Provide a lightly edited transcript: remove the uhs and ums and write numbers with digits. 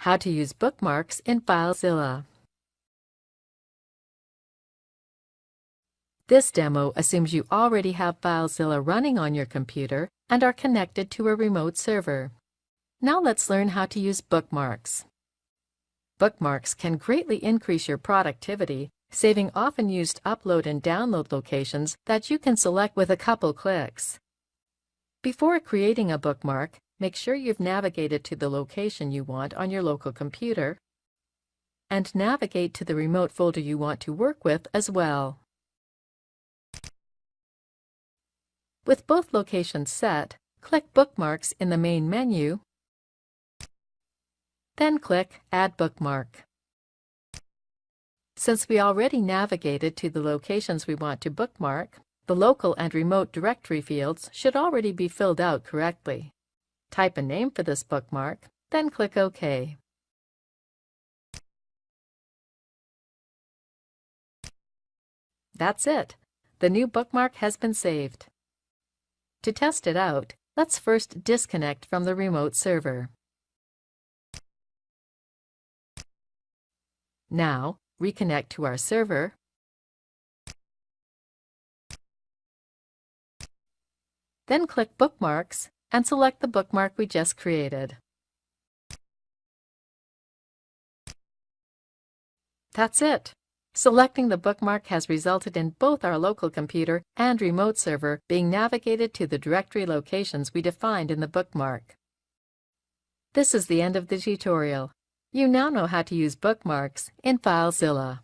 How to use bookmarks in FileZilla. This demo assumes you already have FileZilla running on your computer and are connected to a remote server. Now let's learn how to use bookmarks. Bookmarks can greatly increase your productivity, saving often used upload and download locations that you can select with a couple clicks. Before creating a bookmark, make sure you've navigated to the location you want on your local computer, and navigate to the remote folder you want to work with as well. With both locations set, click Bookmarks in the main menu, then click Add Bookmark. Since we already navigated to the locations we want to bookmark, the local and remote directory fields should already be filled out correctly. Type a name for this bookmark, then click OK. That's it. The new bookmark has been saved. To test it out, let's first disconnect from the remote server. Now, reconnect to our server. Then click Bookmarks and select the bookmark we just created. That's it. Selecting the bookmark has resulted in both our local computer and remote server being navigated to the directory locations we defined in the bookmark. This is the end of the tutorial. You now know how to use bookmarks in FileZilla.